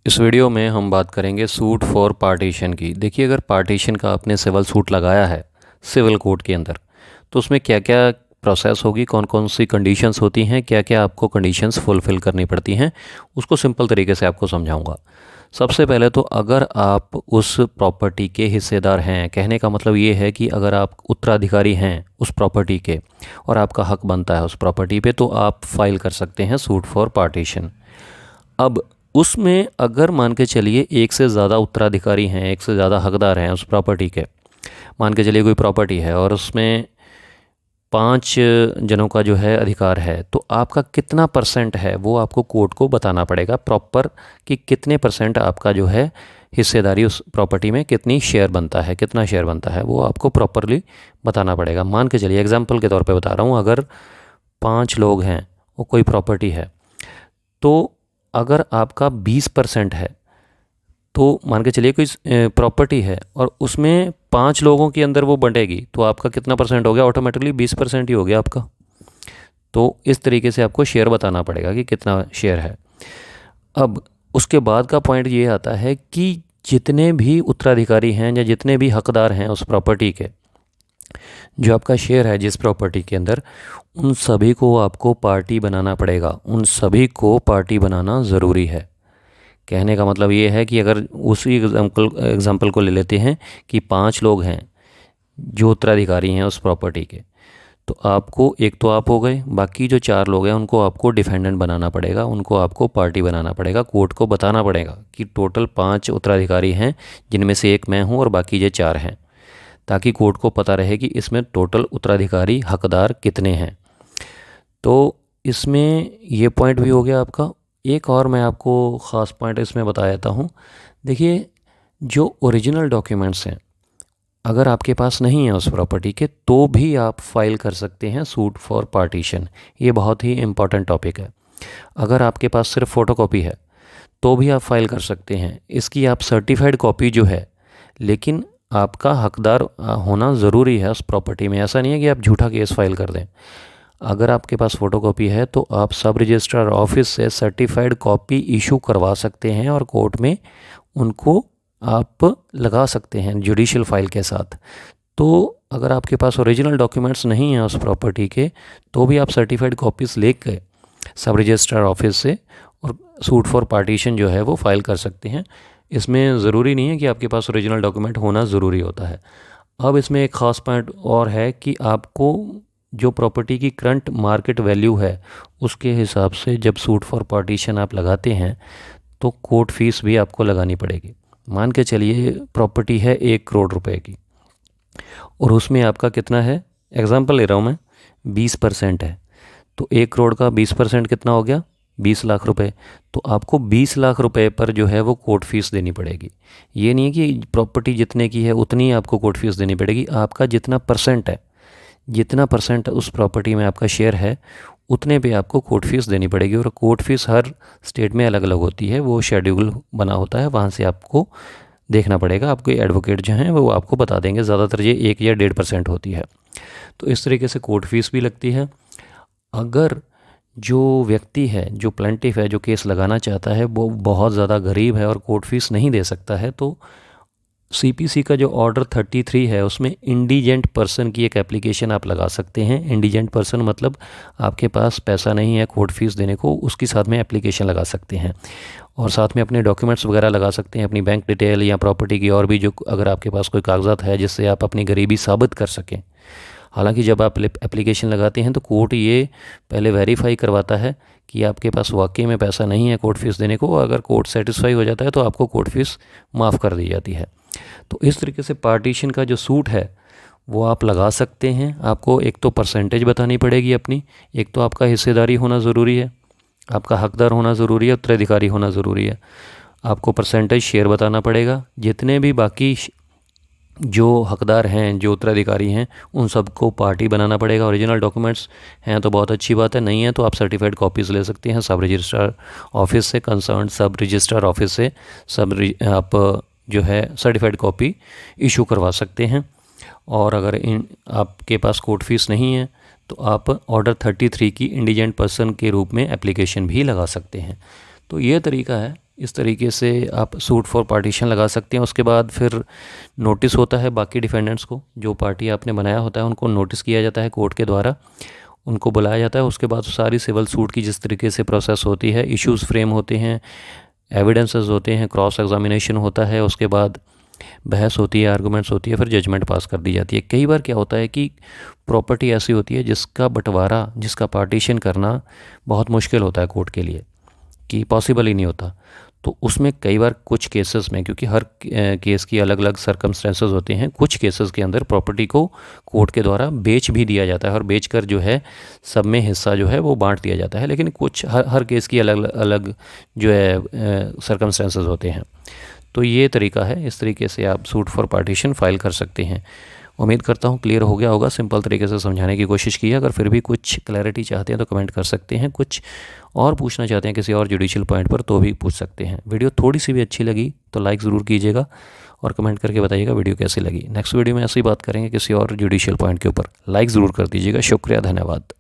इस वीडियो में हम बात करेंगे सूट फॉर पार्टीशन की। देखिए, अगर पार्टीशन का आपने सिविल सूट लगाया है सिविल कोड के अंदर, तो उसमें क्या क्या प्रोसेस होगी, कौन कौन सी कंडीशंस होती हैं, क्या क्या आपको कंडीशंस फुलफ़िल करनी पड़ती हैं, उसको सिंपल तरीके से आपको समझाऊंगा। सबसे पहले तो अगर आप उस प्रॉपर्टी के हिस्सेदार हैं, कहने का मतलब ये है कि अगर आप उत्तराधिकारी हैं उस प्रॉपर्टी के और आपका हक बनता है उस प्रॉपर्टी पे, तो आप फाइल कर सकते हैं सूट फॉर पार्टीशन। अब उसमें अगर मान के चलिए एक से ज़्यादा उत्तराधिकारी हैं, एक से ज़्यादा हकदार हैं उस प्रॉपर्टी के, मान के चलिए कोई प्रॉपर्टी है और उसमें 5 जनों का जो है अधिकार है, तो आपका कितना परसेंट है वो आपको कोर्ट को बताना पड़ेगा प्रॉपर, कि कितने परसेंट आपका जो है हिस्सेदारी उस प्रॉपर्टी में, कितनी शेयर बनता है, कितना शेयर बनता है, वो आपको प्रॉपरली बताना पड़ेगा। मान के चलिए एग्जांपल के तौर पे बता रहा हूँ, अगर 5 लोग हैं, वो कोई प्रॉपर्टी है, तो अगर आपका 20% है, तो मान के चलिए कोई प्रॉपर्टी है और उसमें 5 लोगों के अंदर वो बंटेगी, तो आपका कितना परसेंट हो गया? ऑटोमेटिकली 20% ही हो गया आपका। तो इस तरीके से आपको शेयर बताना पड़ेगा कि कितना शेयर है। अब उसके बाद का पॉइंट ये आता है कि जितने भी उत्तराधिकारी हैं या जितने भी हकदार हैं उस प्रॉपर्टी के, जो आपका शेयर है जिस प्रॉपर्टी के अंदर, उन सभी को आपको पार्टी बनाना पड़ेगा। उन सभी को पार्टी बनाना ज़रूरी है। कहने का मतलब ये है कि अगर उसी एग्जाम्पल को ले लेते हैं कि 5 लोग हैं जो उत्तराधिकारी हैं उस प्रॉपर्टी के, तो आपको, एक तो आप हो गए, बाकी जो 4 लोग हैं उनको आपको डिफेंडेंट बनाना पड़ेगा, उनको आपको पार्टी बनाना पड़ेगा। कोर्ट को बताना पड़ेगा कि टोटल 5 उत्तराधिकारी हैं, जिनमें से एक मैं हूँ और बाकी ये 4 हैं, ताकि कोर्ट को पता रहे कि इसमें टोटल उत्तराधिकारी हकदार कितने हैं। तो इसमें ये पॉइंट भी हो गया आपका। एक और मैं आपको ख़ास पॉइंट इसमें बता देता हूँ। देखिए, जो ओरिजिनल डॉक्यूमेंट्स हैं, अगर आपके पास नहीं है उस प्रॉपर्टी के, तो भी आप फाइल कर सकते हैं सूट फॉर पार्टीशन। ये बहुत ही इम्पॉर्टेंट टॉपिक है। अगर आपके पास सिर्फ फ़ोटोकॉपी है तो भी आप फाइल कर सकते हैं। इसकी आप सर्टिफाइड कॉपी जो है, लेकिन आपका हकदार होना ज़रूरी है उस प्रॉपर्टी में। ऐसा नहीं है कि आप झूठा केस फाइल कर दें। अगर आपके पास फ़ोटोकॉपी है तो आप सब रजिस्ट्रार ऑफिस से सर्टिफाइड कॉपी इशू करवा सकते हैं और कोर्ट में उनको आप लगा सकते हैं जुडिशियल फाइल के साथ। तो अगर आपके पास ओरिजिनल डॉक्यूमेंट्स नहीं हैं उस प्रॉपर्टी के, तो भी आप सर्टिफाइड कॉपीज़ लेकर सब रजिस्ट्रार ऑफिस से और सूट फॉर पार्टीशन जो है वो फाइल कर सकते हैं। इसमें ज़रूरी नहीं है कि आपके पास ओरिजिनल डॉक्यूमेंट होना ज़रूरी होता है। अब इसमें एक ख़ास पॉइंट और है कि आपको जो प्रॉपर्टी की करंट मार्केट वैल्यू है, उसके हिसाब से जब सूट फॉर पार्टीशन आप लगाते हैं तो कोर्ट फीस भी आपको लगानी पड़ेगी। मान के चलिए प्रॉपर्टी है 1 करोड़ रुपए की और उसमें आपका कितना है, एग्जांपल ले रहा हूँ मैं, 20% है, तो 1 करोड़ का 20% कितना हो गया? 20 लाख रुपए। तो आपको 20 लाख रुपए पर जो है वो कोर्ट फीस देनी पड़ेगी। ये नहीं है कि प्रॉपर्टी जितने की है उतनी ही आपको कोर्ट फीस देनी पड़ेगी। आपका जितना परसेंट है, जितना परसेंट उस प्रॉपर्टी में आपका शेयर है, उतने पे आपको कोर्ट फीस देनी पड़ेगी। और कोर्ट फीस हर स्टेट में अलग अलग होती है, वो शेड्यूल बना होता है, वहाँ से आपको देखना पड़ेगा। आपके एडवोकेट जो हैं वो आपको बता देंगे। ज़्यादातर ये 1 या 1.5% होती है। तो इस तरीके से कोर्ट फीस भी लगती है। अगर जो व्यक्ति है, जो प्लेंटिफ है, जो केस लगाना चाहता है, वो बहुत ज़्यादा गरीब है और कोर्ट फीस नहीं दे सकता है, तो सीपीसी का जो ऑर्डर 33 है उसमें इंडिजेंट पर्सन की एक एप्लीकेशन आप लगा सकते हैं। इंडिजेंट पर्सन मतलब आपके पास पैसा नहीं है कोर्ट फीस देने को, उसके साथ में एप्लीकेशन लगा सकते हैं और साथ में अपने डॉक्यूमेंट्स वगैरह लगा सकते हैं, अपनी बैंक डिटेल या प्रॉपर्टी की और भी जो, अगर आपके पास कोई कागजात है जिससे आप अपनी गरीबी साबित कर सकें। हालांकि जब आप एप्लीकेशन लगाते हैं तो कोर्ट ये पहले वेरीफाई करवाता है कि आपके पास वाकई में पैसा नहीं है कोर्ट फीस देने को। अगर कोर्ट सेटिस्फाई हो जाता है तो आपको कोर्ट फीस माफ़ कर दी जाती है। तो इस तरीके से पार्टीशन का जो सूट है वो आप लगा सकते हैं। आपको एक तो परसेंटेज बतानी पड़ेगी अपनी, एक तो आपका हिस्सेदारी होना ज़रूरी है, आपका हकदार होना ज़रूरी है, उत्तराधिकारी होना ज़रूरी है। आपको परसेंटेज शेयर बताना पड़ेगा। जितने भी बाकी जो हकदार हैं, जो उत्तराधिकारी हैं, उन सबको पार्टी बनाना पड़ेगा। ओरिजिनल डॉक्यूमेंट्स हैं तो बहुत अच्छी बात है, नहीं है तो आप सर्टिफाइड कॉपीज़ ले सकते हैं सब रजिस्ट्रार ऑफिस से, कंसर्न सब रजिस्ट्रार ऑफिस से आप जो है सर्टिफाइड कॉपी इशू करवा सकते हैं। और अगर इन आपके पास कोर्ट फीस नहीं है तो आप ऑर्डर 33 की इंडिजेंट पर्सन के रूप में एप्लीकेशन भी लगा सकते हैं। तो ये तरीका है इस तरीके से आप सूट फॉर पार्टीशन लगा सकते हैं। उसके बाद फिर नोटिस होता है बाकी डिफेंडेंट्स को, जो पार्टी आपने बनाया होता है उनको नोटिस किया जाता है कोर्ट के द्वारा, उनको बुलाया जाता है। उसके बाद सारी सिविल सूट की जिस तरीके से प्रोसेस होती है, इश्यूज़ फ्रेम होते हैं, एविडेंसेस होते हैं, क्रॉस एग्जामिनेशन होता है, उसके बाद बहस होती है, आर्गूमेंट्स होती है, फिर जजमेंट पास कर दी जाती है। कई बार क्या होता है कि प्रॉपर्टी ऐसी होती है जिसका बंटवारा, जिसका पार्टीशन करना बहुत मुश्किल होता है कोर्ट के लिए, कि पॉसिबल ही नहीं होता। तो उसमें कई बार कुछ केसेस में, क्योंकि हर केस की अलग अलग सर्कमस्टेंसेस होते हैं, कुछ केसेस के अंदर प्रॉपर्टी को कोर्ट के द्वारा बेच भी दिया जाता है और बेचकर जो है सब में हिस्सा जो है वो बांट दिया जाता है। लेकिन कुछ हर केस की अलग अलग जो है सर्कमस्टेंसेस होते हैं। तो ये तरीका है, इस तरीके से आप सूट फॉर पार्टीशन फाइल कर सकते हैं। उम्मीद करता हूँ क्लियर हो गया होगा, सिंपल तरीके से समझाने की कोशिश की है। अगर फिर भी कुछ क्लैरिटी चाहते हैं तो कमेंट कर सकते हैं, कुछ और पूछना चाहते हैं किसी और जुडिशियल पॉइंट पर तो भी पूछ सकते हैं। वीडियो थोड़ी सी भी अच्छी लगी तो लाइक ज़रूर कीजिएगा और कमेंट करके बताइएगा वीडियो कैसी लगी। नेक्स्ट वीडियो में ऐसी बात करेंगे किसी और जुडिशियल पॉइंट के ऊपर। लाइक ज़रूर कर दीजिएगा। शुक्रिया, धन्यवाद।